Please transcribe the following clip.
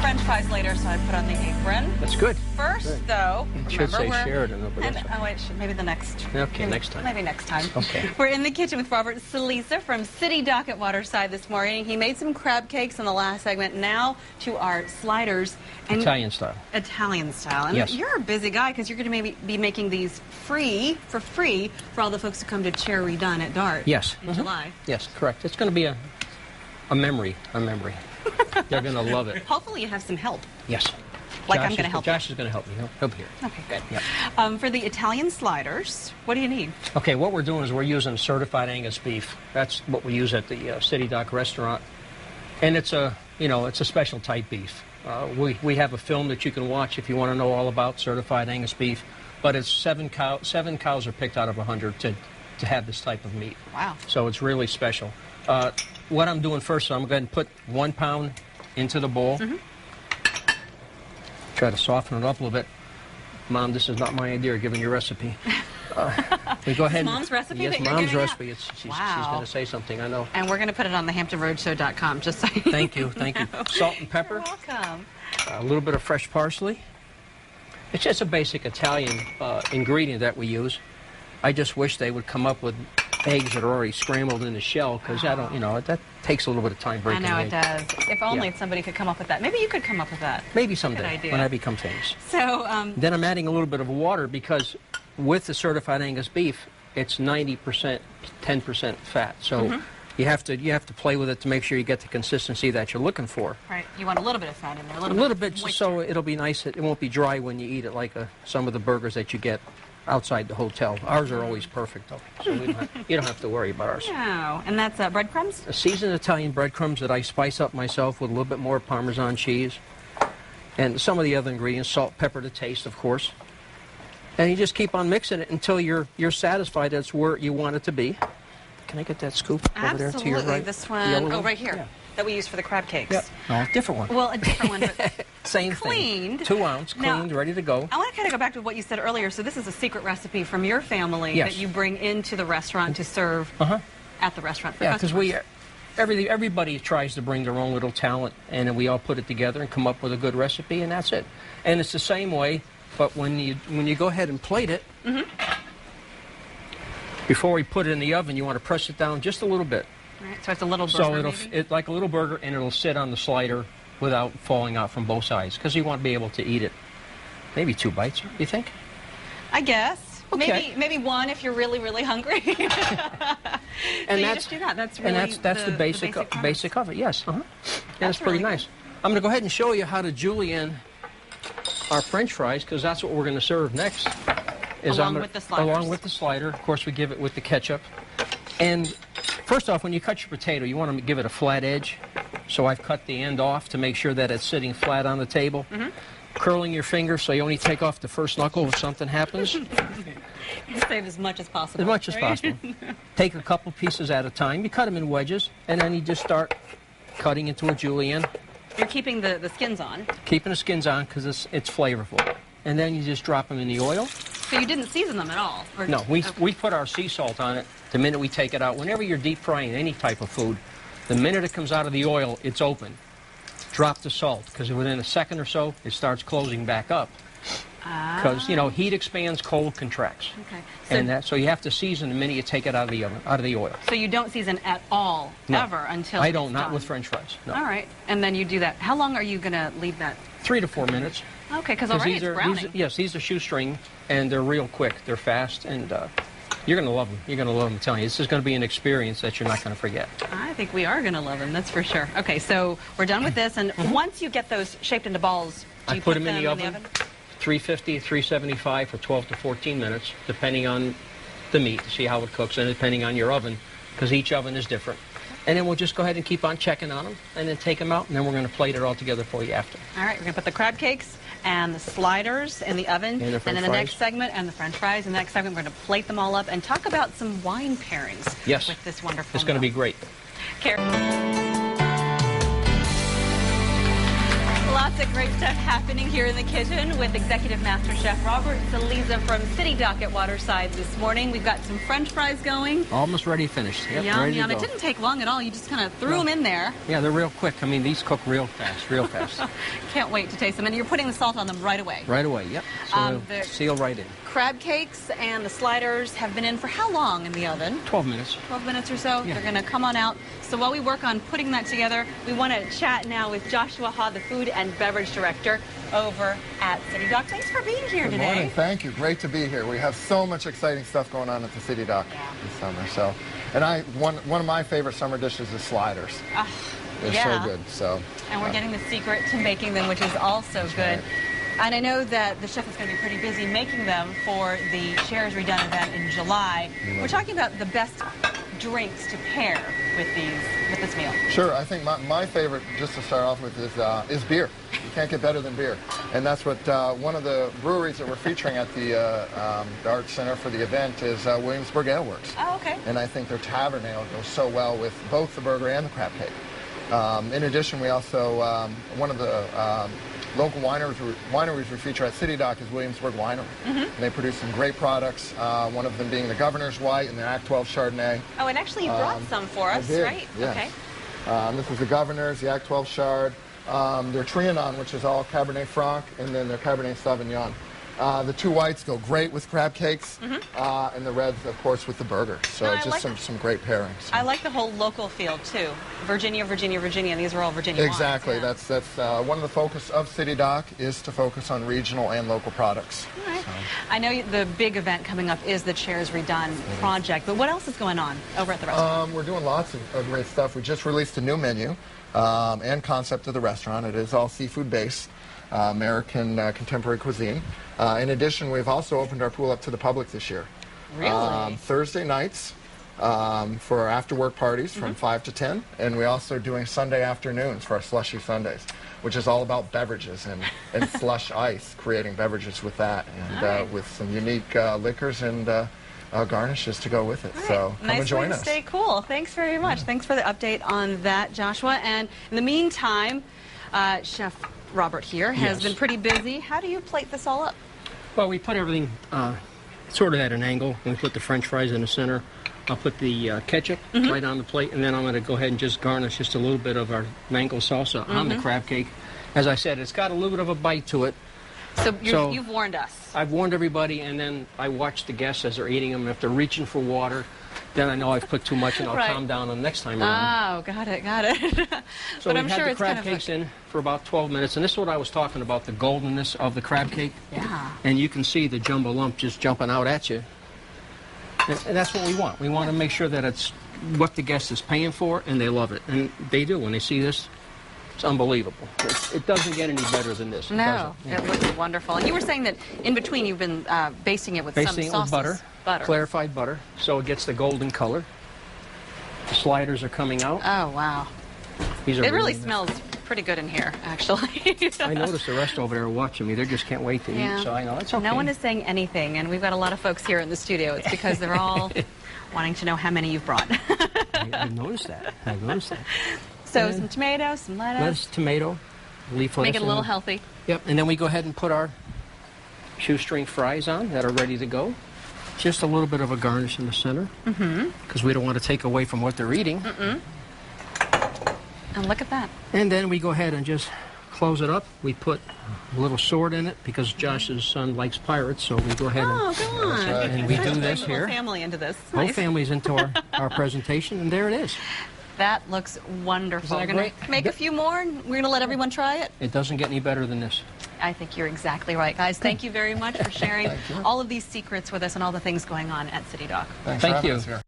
French fries later, so I put on the apron. That's good. First, good. though, it should say Sheridan. Oh, wait, maybe the next. Okay, next time. Maybe next time. Okay. We're in the kitchen with Robert Salisa from City Dock at Waterside this morning. He made some crab cakes in the last segment. Now to our sliders. And Italian style. Italian style. And yes. You're a busy guy because you're going to maybe be making these free for all the folks who come to Cherry Done at Dart. Yes. In July. Yes, correct. It's going to be a memory. They're going to love it. Hopefully you have some help. Yes. Like I'm going to help you. Josh is going to help me. He'll be here. Okay, good. Yep. For the Italian sliders, what do you need? Okay, what we're doing is we're using certified Angus beef. That's what we use at the City Dock restaurant, and it's a special type beef. We have a film that you can watch if you want to know all about certified Angus beef, but it's 7 cows are picked out of 100 to have this type of meat. Wow. So it's really special. What I'm doing first, so I'm going to put 1 pound into the bowl. Try to soften it up a little bit. Mom, this is not my idea of giving you a recipe. We go ahead. Mom's recipe. Yes, that you're Mom's giving recipe. She's wow. going to say something. I know. And we're going to put it on the HamptonRoadsShow.com. Just so you Thank you. Salt and pepper. You're welcome. A little bit of fresh parsley. It's just a basic Italian ingredient that we use. I just wish they would come up with eggs that are already scrambled in the shell, because that takes a little bit of time breaking. I know it does. If only somebody could come up with that. Maybe you could come up with that. Maybe someday when I become famous. So then I'm adding a little bit of water, because with the certified Angus beef, it's 90%, 10% fat. So you have to play with it to make sure you get the consistency that you're looking for. Right. You want a little bit of fat in there. A little bit, so it'll be nice. It won't be dry when you eat it, like some of the burgers that you get outside the hotel. Ours are always perfect, though, so you don't have to worry about ours. No, and that's breadcrumbs? Seasoned Italian breadcrumbs that I spice up myself with a little bit more Parmesan cheese. And some of the other ingredients, salt, pepper to taste, of course. And you just keep on mixing it until you're satisfied that's where you want it to be. Can I get that scoop over there to your right? This one, right here, that we use for the crab cakes. Yep. No, different one. Well, a different one, but same cleaned. thing. 2 ounce, cleaned, ready to go. I want to kind of go back to what you said earlier. So this is a secret recipe from your family that you bring into the restaurant to serve at the restaurant for customers. Because everybody tries to bring their own little talent, and then we all put it together and come up with a good recipe, and that's it. And it's the same way, but when you go ahead and plate it, before we put it in the oven, you want to press it down just a little bit. Right, so it's a little burger, it's like a little burger, and it'll sit on the slider without falling out from both sides, because you want to be able to eat it. Maybe 2 bites, you think? I guess. Okay. Maybe 1 if you're really, really hungry. And you just do that. That's really that's the basic of it. Yes. And it's pretty nice. I'm going to go ahead and show you how to julienne our French fries, because that's what we're going to serve next. Along with the sliders. Along with the slider. Of course, we give it with the ketchup. And first off, when you cut your potato, you want to give it a flat edge. So I've cut the end off to make sure that it's sitting flat on the table. Curling your finger so you only take off the first knuckle if something happens. Save as much as possible. As much as possible. Take a couple pieces at a time. You cut them in wedges, and then you just start cutting into a julienne. You're keeping the skins on. Keeping the skins on because it's flavorful. And then you just drop them in the oil. So you didn't season them at all? No, we put our sea salt on it the minute we take it out. Whenever you're deep frying any type of food, the minute it comes out of the oil, it's open. Drop the salt, because within a second or so, it starts closing back up. Because, heat expands, cold contracts. Okay. So you have to season the minute you take it out of the oil. So you don't season at all, ever, until I don't, not with French fries. No. All right. And then you do that. How long are you going to leave that? 3 to 4 minutes. Okay, because already it's browning. These are shoestring, and they're real quick. They're fast, and you're going to love them. You're going to love them, I'm telling you. This is going to be an experience that you're not going to forget. I think we are going to love them, that's for sure. Okay, so we're done with this, and once you get those shaped into balls, do you put them in the oven? 350, 375 for 12 to 14 minutes, depending on the meat, to see how it cooks, and depending on your oven, because each oven is different. And then we'll just go ahead and keep on checking on them, and then take them out, and then we're going to plate it all together for you after. All right, we're going to put the crab cakes and the sliders in the oven, and in the next segment, and the French fries. In the next segment, we're going to plate them all up and talk about some wine pairings with this wonderful It's going to be great. A lot Lots of great stuff happening here in the kitchen with Executive Master Chef Robert Saliza from City Dock at Waterside this morning. We've got some French fries going. Almost ready, finished. Yep, Yum, ready yum. to It go. didn't take long at all. You just kind of threw them in there. Yeah, they're real quick. I mean, these cook real fast, real fast. Can't wait to taste them. And you're putting the salt on them right away. Right away, yep. So they'll the seal right in. Crab cakes and the sliders have been in for how long in the oven? 12 minutes. 12 minutes or so. Yeah. They're going to come on out. So while we work on putting that together, we want to chat now with Joshua Ha, the Food and Beverage Director over at City Dock. Thanks for being here today. Good morning. Thank you. Great to be here. We have so much exciting stuff going on at the City Dock this summer. So, and one of my favorite summer dishes is sliders. They're so good. So, and we're getting the secret to making them, which is also good. Right. And I know that the chef is going to be pretty busy making them for the Shares Redone event in July. We're talking about the best drinks to pair with this meal. Sure. I think my favorite, just to start off with, is beer. You can't get better than beer. And that's what one of the breweries that we're featuring at the Arts Center for the event is Williamsburg Ale Works. Oh, okay. And I think their Tavern Ale goes so well with both the burger and the crab cake. In addition, we also, one of the local wineries we feature at City Dock is Williamsburg Winery. And they produce some great products, one of them being the Governor's White and the Act 12 Chardonnay. Oh, and actually you brought some for us, right? Yes. Okay. This is the Governor's, the Act 12 Chard, their Trianon, which is all Cabernet Franc, and then their Cabernet Sauvignon. The two whites go great with crab cakes, and the reds, of course, with the burger. So No, just like some great pairings. I like the whole local feel, too. Virginia, Virginia, Virginia. These are all Virginia wines. Exactly. Yeah. That's one of the focus of City Dock is to focus on regional and local products. All right. I know the big event coming up is the Shares Redone project, but what else is going on over at the restaurant? We're doing lots of great stuff. We just released a new menu and concept of the restaurant. It is all seafood-based, American contemporary cuisine. In addition, we've also opened our pool up to the public this year. Really? Thursday nights for our after-work parties from 5 to 10, and we're also doing Sunday afternoons for our slushy Sundays, which is all about beverages and slush ice, creating beverages with that, and with some unique liquors and garnishes to go with it. So come and join us. Stay cool. Thanks very much. Thanks for the update on that, Joshua. And in the meantime, Chef Robert here has been pretty busy. How do you plate this all up? Well, we put everything sort of at an angle. We put the French fries in the center. I'll put the ketchup right on the plate, and then I'm going to go ahead and just garnish just a little bit of our mango salsa on the crab cake. As I said, it's got a little bit of a bite to it. So you've warned us. I've warned everybody, and then I watch the guests as they're eating them. If they're reaching for water, then I know I've put too much, and I'll calm down on the next time around. Oh, got it. So but I'm we've sure had the it's crab kind of cakes in for about 12 minutes, and this is what I was talking about, the goldenness of the crab cake. Yeah. And you can see the jumbo lump just jumping out at you. And that's what we want. We want to make sure that it's what the guest is paying for, and they love it. And they do. When they see this, it's unbelievable. It doesn't get any better than this. No, it looks wonderful. And you were saying that in between you've been basting it with some sauces. With butter, clarified butter, so it gets the golden color. The sliders are coming out. Oh, wow. These are It really smells pretty good in here, actually. I noticed the rest over there are watching me. They just can't wait to eat, so I know it's okay. No one is saying anything, and we've got a lot of folks here in the studio. It's because they're all wanting to know how many you've brought. I noticed that. I noticed that. So some tomatoes, some lettuce. Lettuce, tomato, leaf lettuce. Make it a little healthy. Yep, and then we go ahead and put our shoestring fries on that are ready to go. Just a little bit of a garnish in the center, because we don't want to take away from what they're eating. And look at that. And then we go ahead and just close it up. We put a little sword in it because Josh's son likes pirates, so we go ahead and we do this here. Whole family into this. Whole Nice. family's into our presentation, and there it is. That looks wonderful. Isn't that We're going great? to make a few more, and we're going to let everyone try it. It doesn't get any better than this. I think you're exactly right. Guys, thank you very much for sharing all of these secrets with us and all the things going on at City Dock. Thanks for Thank having you. us here.